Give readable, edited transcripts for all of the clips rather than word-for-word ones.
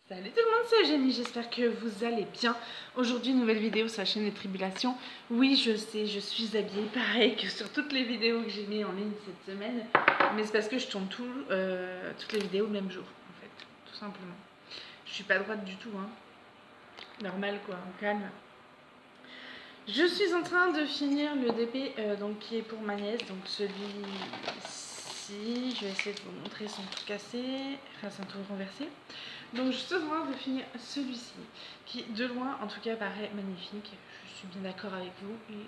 Salut tout le monde, c'est Eugénie, j'espère que vous allez bien. Aujourd'hui, nouvelle vidéo sur la chaîne des Tribulations. Oui, je sais, je suis habillée pareil que sur toutes les vidéos que j'ai mis en ligne cette semaine. Mais c'est parce que je tourne toutes les vidéos le même jour, en fait, tout simplement. Je suis pas droite du tout, hein. Normal quoi, au calme. Je suis en train de finir le DP donc, qui est pour ma nièce, donc celui-ci. Je vais essayer de vous montrer sans tout casser, enfin sans tout renverser. Donc je suis en train de finir celui-ci, qui de loin en tout cas paraît magnifique. Je suis bien d'accord avec vous, il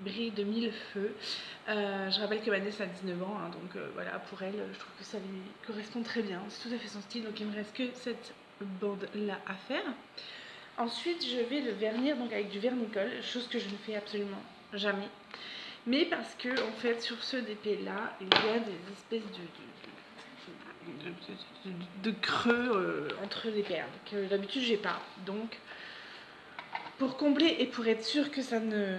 brille de mille feux. Je rappelle que ma nièce a 19 ans, hein, donc voilà, pour elle, je trouve que ça lui correspond très bien. C'est tout à fait son style, donc il me reste que cette bande-là à faire. Ensuite, je vais le vernir donc avec du vernicole, chose que je ne fais absolument jamais. Mais parce que en fait, sur ce DP-là, il y a des espèces de creux entre les perles que d'habitude j'ai pas. Donc, pour combler et pour être sûr que ça ne,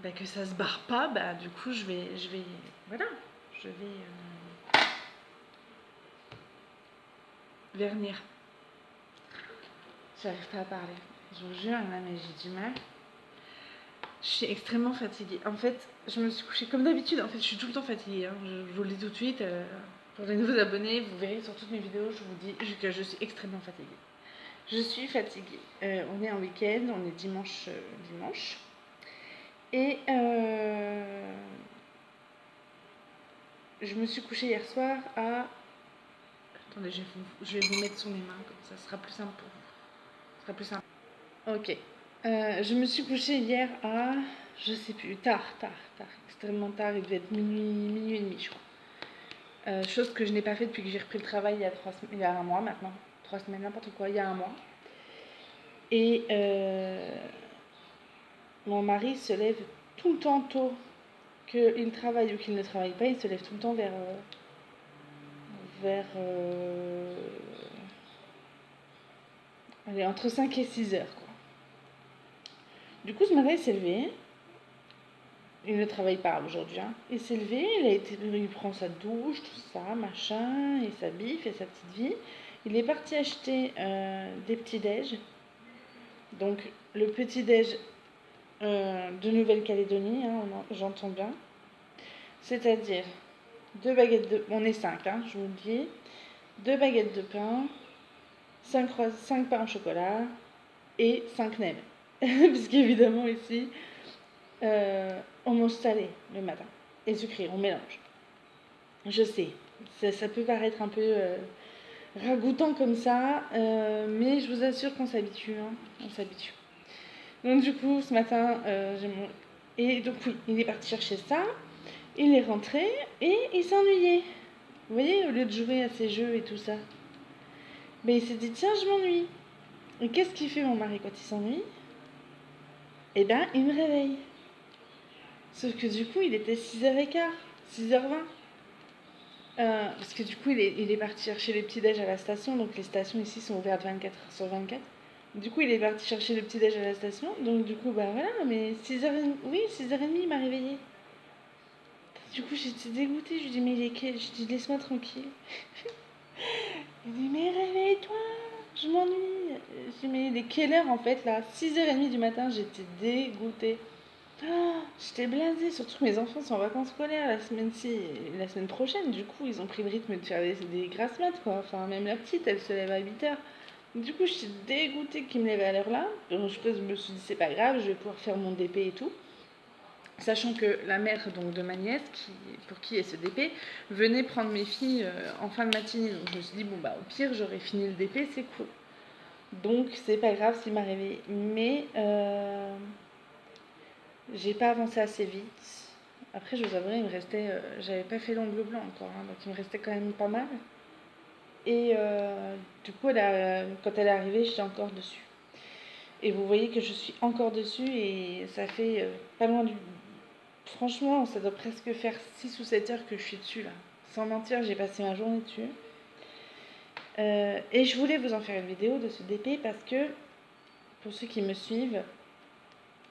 que ça se barre pas, du coup voilà, je vais vernir. J'arrive pas à parler. Je vous jure, là, mais j'ai du mal. Je suis extrêmement fatiguée. En fait, je me suis couchée comme d'habitude. En fait, je suis tout le temps fatiguée. Hein. Je vous le dis tout de suite. Pour les nouveaux abonnés, vous verrez sur toutes mes vidéos, je vous dis que je suis extrêmement fatiguée. Je suis fatiguée. On est en week-end, on est dimanche. Et je me suis couchée hier soir à... Attendez, je vais vous mettre sur les mains, comme ça sera plus simple pour vous. Ce sera plus simple. Ok. Je me suis couchée hier à... Je sais plus, tard, extrêmement tard, il devait être minuit et demi, je crois. Chose que je n'ai pas fait depuis que j'ai repris le travail il y a un mois maintenant. 3 semaines, n'importe quoi, il y a un mois. Et mon mari se lève tout le temps tôt, qu'il travaille ou qu'il ne travaille pas, il se lève tout le temps allez, entre 5 et 6 heures, quoi. Du coup, ce matin, il s'est levé. Il ne travaille pas aujourd'hui, hein. Il s'est levé, il prend sa douche, tout ça, machin, il s'habille, il fait sa petite vie. Il est parti acheter des petits déj. Donc, le petit déj de Nouvelle-Calédonie, hein, j'entends bien. C'est-à-dire 2 baguettes de... On est 5, hein, je vous le dis. 2 baguettes de pain, 5 pains au chocolat et 5 nems. Puisqu'évidemment, ici, on mange salé le matin et sucré, on mélange. Je sais, ça peut paraître un peu ragoûtant comme ça, mais je vous assure qu'on s'habitue, hein, on s'habitue. Donc du coup, ce matin, et donc oui, il est parti chercher ça, il est rentré et il s'ennuyait. Vous voyez, au lieu de jouer à ses jeux et tout ça. Mais il s'est dit, tiens, je m'ennuie. Et qu'est-ce qu'il fait mon mari quand il s'ennuie? Eh ben, il me réveille. Sauf que du coup, il était 6h15, 6h20. Parce que du coup, il est parti chercher les petits-déj à la station. Donc les stations ici sont ouvertes 24h/24. Du coup, il est parti chercher le petit-déj à la station. Donc du coup, voilà, mais 6h30, oui, 6h30, il m'a réveillée. Du coup, j'étais dégoûtée. Je lui dis, mais il est quel? Je dis, laisse-moi tranquille. Il dit, mais réveille-toi, je m'ennuie. Je dis, mais il est quelle heure en fait là? 6h30 du matin, j'étais dégoûtée. Oh, j'étais blasée, surtout que mes enfants sont en vacances scolaires la semaine prochaine. Du coup, ils ont pris le rythme de faire des grasses maths, quoi. Enfin, même la petite, elle se lève à 8h. Du coup, j'étais dégoûtée qu'ils me lèvent à l'heure là. Donc, je me suis dit, c'est pas grave, je vais pouvoir faire mon DP et tout. Sachant que la mère donc, de ma nièce, pour qui est ce DP, venait prendre mes filles en fin de matinée. Donc, je me suis dit, bon, au pire, j'aurais fini le DP, c'est cool. Donc, c'est pas grave s'il m'a réveillée. Mais j'ai pas avancé assez vite. Après, je vous avouerai, il me restait... j'avais pas fait l'ongle blanc encore, hein, donc il me restait quand même pas mal. Et du coup, quand elle est arrivée, j'étais encore dessus. Et vous voyez que je suis encore dessus et ça fait pas loin du... Franchement, ça doit presque faire 6 ou 7 heures que je suis dessus, là. Sans mentir, j'ai passé ma journée dessus. Et je voulais vous en faire une vidéo de ce DP parce que, pour ceux qui me suivent...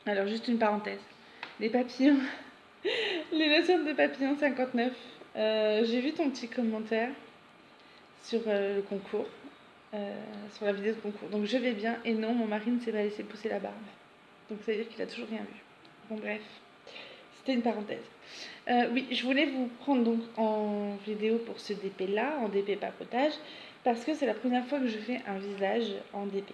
Alors, juste une parenthèse. Les papillons... Les notions de papillon 59. J'ai vu ton petit commentaire sur le concours. sur la vidéo de concours. Donc je vais bien et non, mon mari ne s'est pas laissé pousser la barbe. Donc ça veut dire qu'il a toujours rien vu. Bon bref, c'était une parenthèse. Oui, je voulais vous prendre donc en vidéo pour ce DP là, en DP papotage, parce que c'est la première fois que je fais un visage en DP.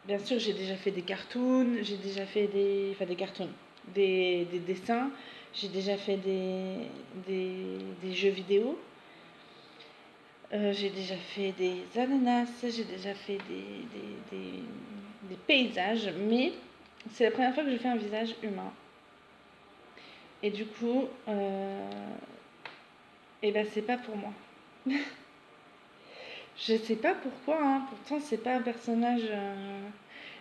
Bien sûr, j'ai déjà fait des cartoons, j'ai déjà fait des cartoons, des dessins, j'ai déjà fait des jeux vidéo, j'ai déjà fait des ananas, j'ai déjà fait des paysages, mais c'est la première fois que je fais un visage humain. Et du coup, et ben c'est pas pour moi. Je sais pas pourquoi, hein. Pourtant c'est pas un personnage.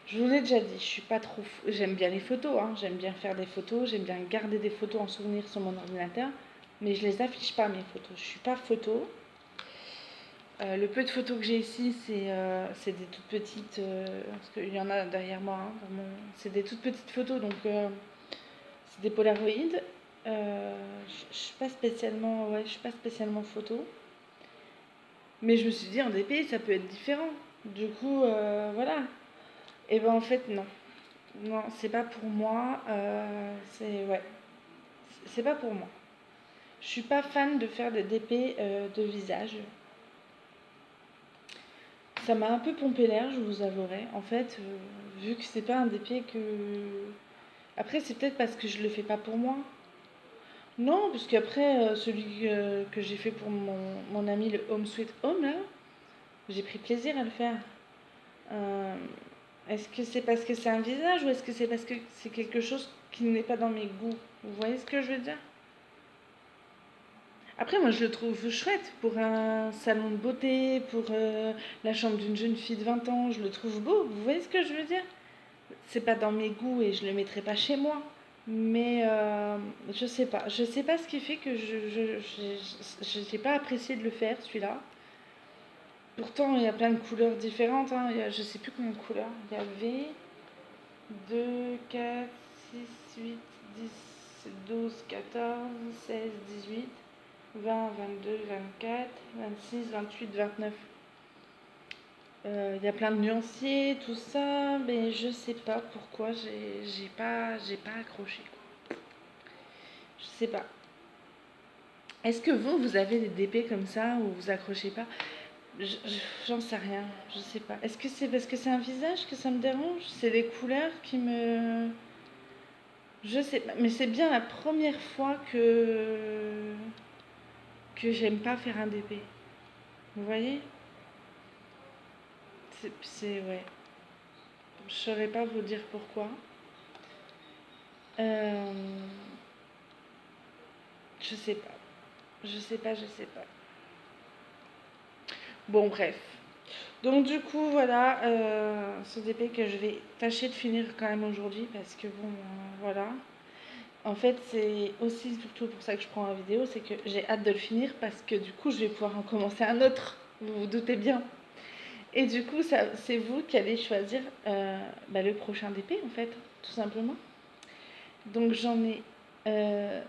Je vous l'ai déjà dit, je suis pas trop. J'aime bien les photos, hein. J'aime bien faire des photos, j'aime bien garder des photos en souvenir sur mon ordinateur, mais je les affiche pas mes photos. Je suis pas photo. Le peu de photos que j'ai ici, c'est des toutes petites, parce qu'il y en a derrière moi. Hein, c'est des toutes petites photos, donc c'est des Polaroid. Je suis pas spécialement, ouais, je suis pas spécialement photo. Mais je me suis dit, en DP, ça peut être différent. Du coup, voilà. Et ben en fait, non. Non, c'est pas pour moi. Ouais, c'est pas pour moi. Je suis pas fan de faire des DP de visage. Ça m'a un peu pompé l'air, je vous avouerai. En fait, vu que c'est pas un DP que. Après, c'est peut-être parce que je le fais pas pour moi. Non, parce qu'après, celui que j'ai fait pour mon ami, le Home Sweet Home, là, j'ai pris plaisir à le faire. Euh, Est-ce que c'est parce que c'est un visage ou est-ce que c'est parce que c'est quelque chose qui n'est pas dans mes goûts? Vous voyez ce que je veux dire? Après, moi, je le trouve chouette pour un salon de beauté, pour la chambre d'une jeune fille de 20 ans. Je le trouve beau. Vous voyez ce que je veux dire? C'est pas dans mes goûts et je le mettrai pas chez moi. Mais je sais pas. Je sais pas ce qui fait que je n'ai pas apprécié de le faire, celui-là. Pourtant, il y a plein de couleurs différentes. Hein. Je sais plus combien de couleurs. Il y avait 2, 4, 6, 8, 10, 12, 14, 16, 18, 20, 22, 24, 26, 28, 29. Il y a plein de nuanciers, tout ça, mais je sais pas pourquoi j'ai pas accroché. Je sais pas. Est-ce que vous avez des DP comme ça où vous accrochez pas? J'en sais rien, je sais pas. Est-ce que c'est parce que c'est un visage que ça me dérange? C'est les couleurs qui me... Je sais pas, mais c'est bien la première fois que j'aime pas faire un DP. Vous voyez? Ouais. Je saurais pas vous dire pourquoi. Euh, je sais pas. Je sais pas, je sais pas. Bon, bref. Donc, du coup, voilà, ce DP que je vais tâcher de finir quand même aujourd'hui parce que, bon, voilà. En fait, c'est aussi surtout pour ça que je prends la vidéo, c'est que j'ai hâte de le finir parce que, du coup, je vais pouvoir en commencer un autre. Vous vous doutez bien. Et du coup, c'est vous qui allez choisir le prochain DP, en fait, tout simplement. Donc, j'en ai 1,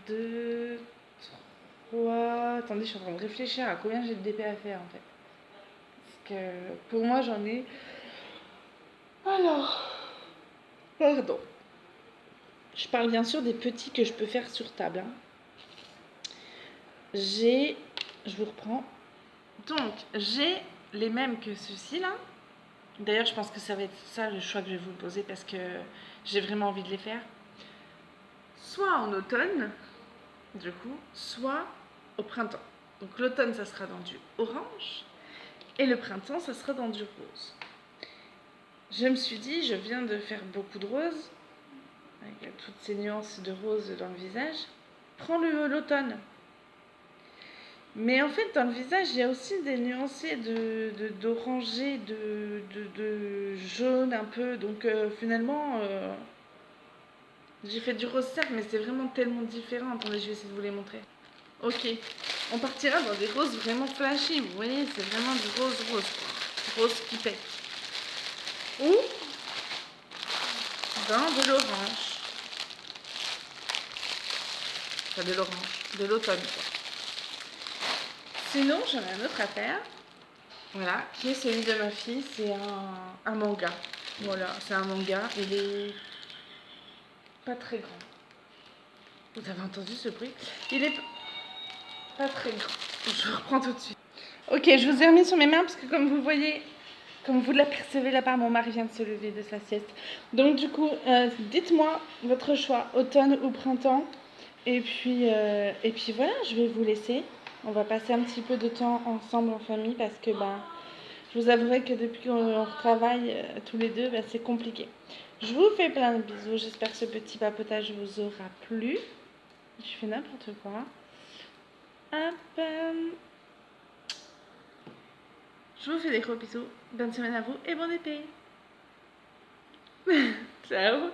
2, 3. Attendez, je suis en train de réfléchir à combien j'ai de DP à faire, en fait. Parce que pour moi, j'en ai. Alors, pardon. Je parle bien sûr des petits que je peux faire sur table. Hein. Je vous reprends. Donc, j'ai les mêmes que ceux-ci là. D'ailleurs, je pense que ça va être ça le choix que je vais vous poser parce que j'ai vraiment envie de les faire. Soit en automne, du coup, soit au printemps. Donc l'automne, ça sera dans du orange et le printemps, ça sera dans du rose. Je me suis dit, je viens de faire beaucoup de rose, avec toutes ces nuances de rose dans le visage. Prends l'automne. Mais en fait, dans le visage, il y a aussi des nuancés d'orangé, de jaune un peu. Donc finalement, j'ai fait du rose cercle, mais c'est vraiment tellement différent. Attendez, je vais essayer de vous les montrer. Ok, on partira dans des roses vraiment flashy. Vous voyez, c'est vraiment du rose. Rose qui pète. Ou dans de l'orange. Enfin, de l'orange, de l'automne, quoi. Sinon, j'en ai un autre à faire. Voilà, qui est celui de ma fille. C'est un manga. Voilà, c'est un manga. Il est pas très grand. Vous avez entendu ce bruit? Il est pas très grand. Je reprends tout de suite. Ok, je vous ai remis sur mes mains parce que comme vous voyez, comme vous l'apercevez là-bas, mon mari vient de se lever de sa sieste. Donc du coup, dites-moi votre choix, automne ou printemps. Et puis voilà, je vais vous laisser. On va passer un petit peu de temps ensemble en famille parce que je vous avouerai que depuis qu'on travaille tous les deux, c'est compliqué. Je vous fais plein de bisous. J'espère que ce petit papotage vous aura plu. Je fais n'importe quoi. Hop. Je vous fais des gros bisous. Bonne semaine à vous et bon épée. Ciao.